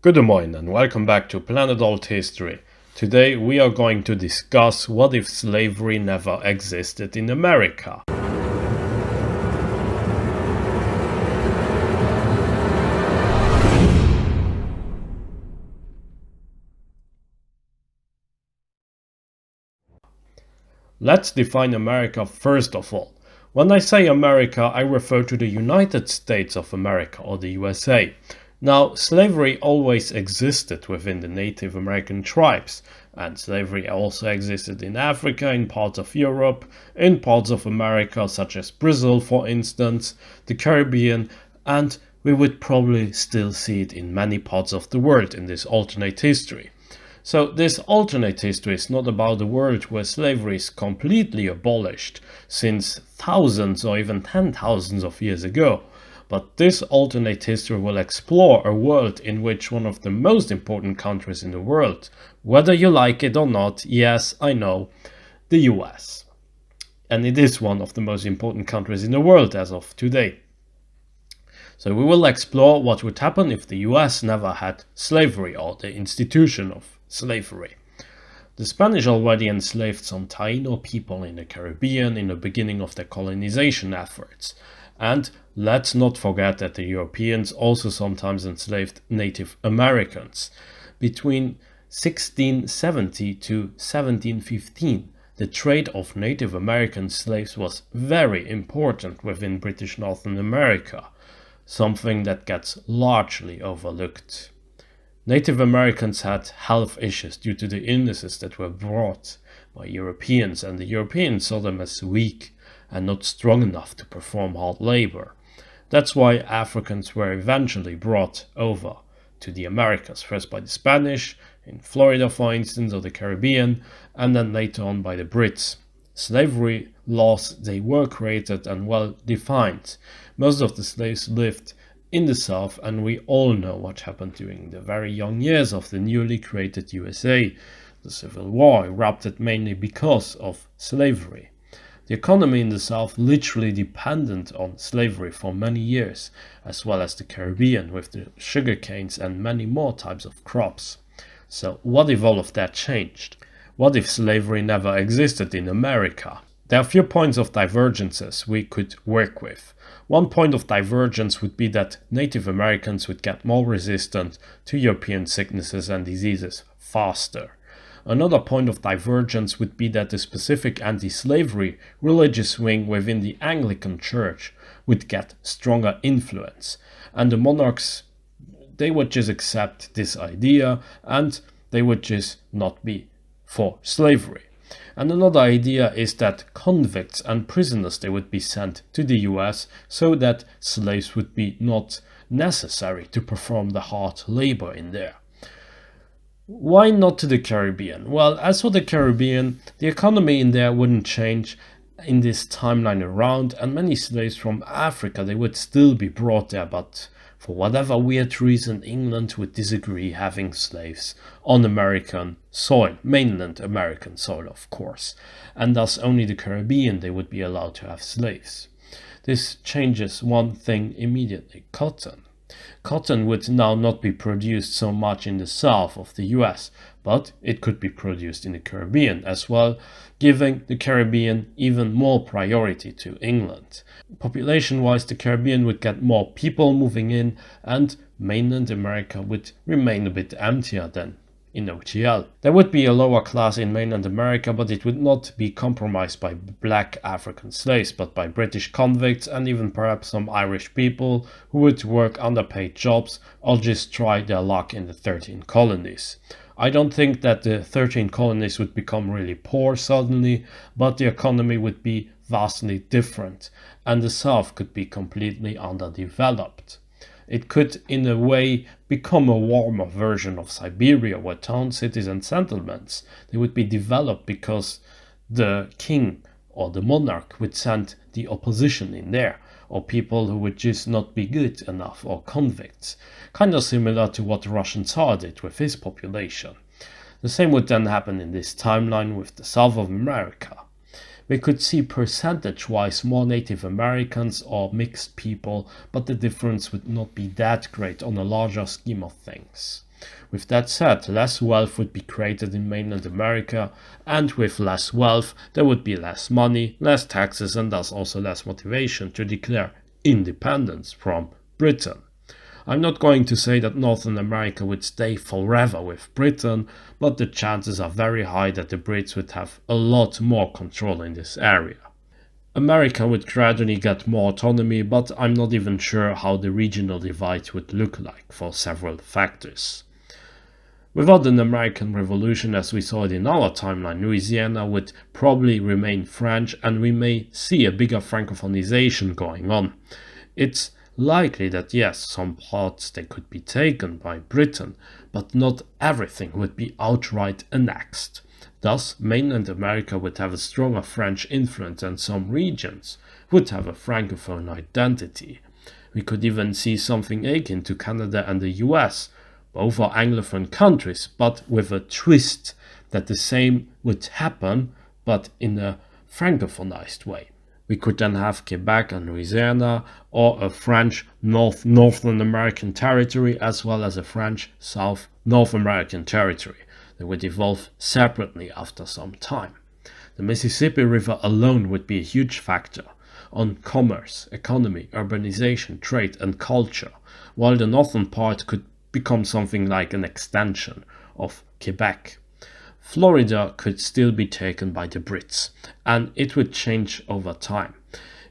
Good morning and welcome back to Planet Althistory. Today we are going to discuss what if slavery never existed in America. Let's define America first of all. When I say America, I refer to the United States of America, or the USA. Now, slavery always existed within the Native American tribes, and slavery also existed in Africa, in parts of Europe, in parts of America such as Brazil for instance, the Caribbean, and we would probably still see it in many parts of the world in this alternate history. So this alternate history is not about a world where slavery is completely abolished since thousands or even 10,000s of years ago. But this alternate history will explore a world in which one of the most important countries in the world, whether you like it or not, yes, I know, the US. And it is one of the most important countries in the world as of today. So we will explore what would happen if the US never had slavery or the institution of slavery. The Spanish already enslaved some Taino people in the Caribbean in the beginning of their colonization efforts. And let's not forget that the Europeans also sometimes enslaved Native Americans. Between 1670 to 1715, the trade of Native American slaves was very important within British Northern America, something that gets largely overlooked. Native Americans had health issues due to the illnesses that were brought by Europeans, and the Europeans saw them as weak and not strong enough to perform hard labor. That's why Africans were eventually brought over to the Americas, first by the Spanish, in Florida for instance, or the Caribbean, and then later on by the Brits. Slavery laws, they were created and well defined. Most of the slaves lived in the South, and we all know what happened during the very young years of the newly created USA. The Civil War erupted mainly because of slavery. The economy in the South literally depended on slavery for many years, as well as the Caribbean with the sugar canes and many more types of crops. So what if all of that changed? What if slavery never existed in America? There are a few points of divergences we could work with. One point of divergence would be that Native Americans would get more resistant to European sicknesses and diseases faster. Another point of divergence would be that the specific anti-slavery religious wing within the Anglican Church would get stronger influence, and the monarchs, they would just accept this idea and they would just not be for slavery. And another idea is that convicts and prisoners, they would be sent to the US so that slaves would be not necessary to perform the hard labor in there. Why not to the Caribbean? Well, as for the Caribbean, the economy in there wouldn't change in this timeline around, and many slaves from Africa, they would still be brought there, but for whatever weird reason, England would disagree having slaves on American soil, mainland American soil of course, and thus only the Caribbean they would be allowed to have slaves. This changes one thing immediately: cotton. Cotton would now not be produced so much in the south of the US, but it could be produced in the Caribbean as well, giving the Caribbean even more priority to England. Population-wise, the Caribbean would get more people moving in, and mainland America would remain a bit emptier than in OTL. There would be a lower class in mainland America, but it would not be compromised by black African slaves, but by British convicts and even perhaps some Irish people who would work underpaid jobs or just try their luck in the 13 colonies. I don't think that the 13 colonies would become really poor suddenly, but the economy would be vastly different, and the South could be completely underdeveloped. It could, in a way, become a warmer version of Siberia, where town, cities and settlements, they would be developed because the king or the monarch would send the opposition in there, or people who would just not be good enough, or convicts, kind of similar to what the Russian Tsar did with his population. The same would then happen in this timeline with the South of America. We could see percentage-wise more Native Americans or mixed people, but the difference would not be that great on a larger scheme of things. With that said, less wealth would be created in mainland America, and with less wealth there would be less money, less taxes, and thus also less motivation to declare independence from Britain. I'm not going to say that Northern America would stay forever with Britain, but the chances are very high that the Brits would have a lot more control in this area. America would gradually get more autonomy, but I'm not even sure how the regional divide would look like for several factors. Without an American Revolution as we saw it in our timeline, Louisiana would probably remain French, and we may see a bigger Francophonization going on. It's likely that yes, some parts they could be taken by Britain, but not everything would be outright annexed. Thus, mainland America would have a stronger French influence, and some regions would have a Francophone identity. We could even see something akin to Canada and the US. Both are Anglophone countries, but with a twist that the same would happen, but in a Francophonized way. We could then have Quebec and Louisiana, or a French Northern American territory, as well as a French North American territory. They would evolve separately after some time. The Mississippi River alone would be a huge factor on commerce, economy, urbanization, trade, and culture, while the northern part could become something like an extension of Quebec. Florida could still be taken by the Brits, and it would change over time.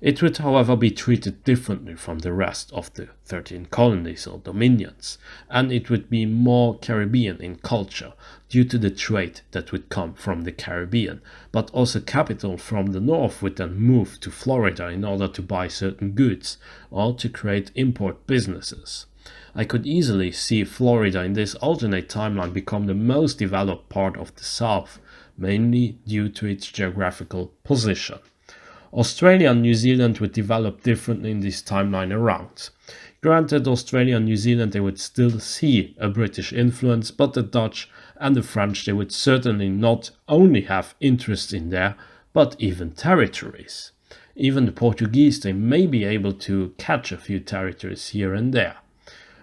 It would, however, be treated differently from the rest of the 13 colonies or dominions, and it would be more Caribbean in culture due to the trade that would come from the Caribbean, but also capital from the north would then move to Florida in order to buy certain goods or to create import businesses. I could easily see Florida in this alternate timeline become the most developed part of the South, mainly due to its geographical position. Australia and New Zealand would develop differently in this timeline around. Granted, Australia and New Zealand they would still see a British influence, but the Dutch and the French they would certainly not only have interests in there, but even territories. Even the Portuguese they may be able to catch a few territories here and there.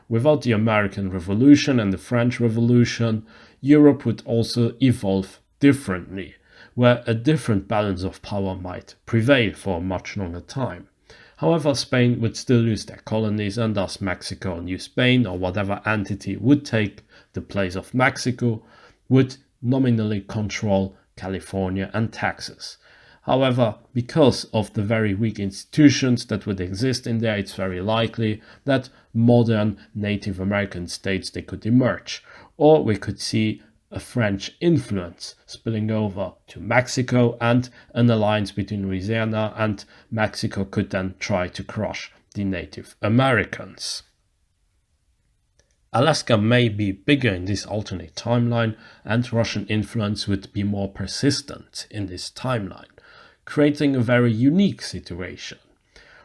Without the American Revolution and the French Revolution, Europe would also evolve differently, where a different balance of power might prevail for a much longer time. However, Spain would still lose their colonies, and thus Mexico or New Spain or whatever entity would take the place of Mexico would nominally control California and Texas. However, because of the very weak institutions that would exist in there, it's very likely that modern Native American states they could emerge, or we could see a French influence spilling over to Mexico, and an alliance between Louisiana and Mexico could then try to crush the Native Americans. Alaska may be bigger in this alternate timeline, and Russian influence would be more persistent in this timeline, creating a very unique situation.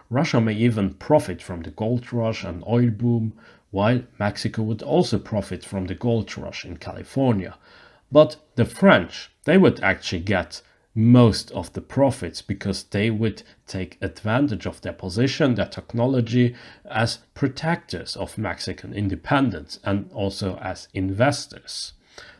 Russia may even profit from the gold rush and oil boom, while Mexico would also profit from the gold rush in California. But the French, they would actually get most of the profits because they would take advantage of their position, their technology as protectors of Mexican independence and also as investors.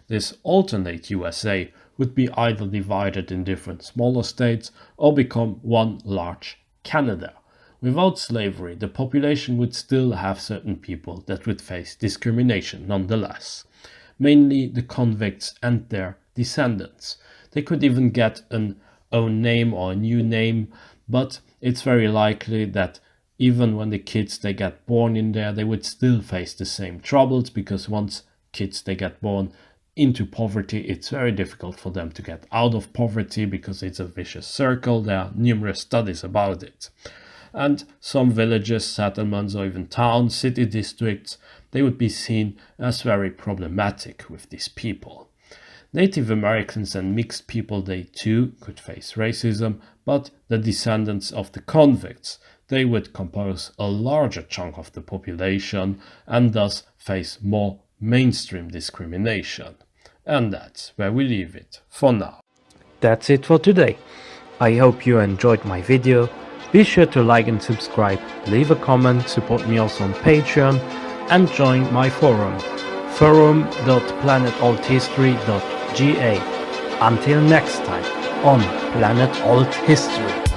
This alternate USA would be either divided in different smaller states or become one large Canada. Without slavery, the population would still have certain people that would face discrimination nonetheless, mainly the convicts and their descendants. They could even get an own name or a new name, but it's very likely that even when the kids they get born in there, they would still face the same troubles, because once kids they get born into poverty, it's very difficult for them to get out of poverty because it's a vicious circle. There are numerous studies about it. And some villages, settlements, or even towns, city districts, they would be seen as very problematic with these people. Native Americans and mixed people, they too could face racism, but the descendants of the convicts, they would compose a larger chunk of the population and thus face more mainstream discrimination. And that's where we leave it for now. That's it for today. I hope you enjoyed my video. Be sure to like and subscribe, leave a comment, support me also on Patreon, and join my forum. forum.planetalthistory.ga. Until next time on Planet Alt History.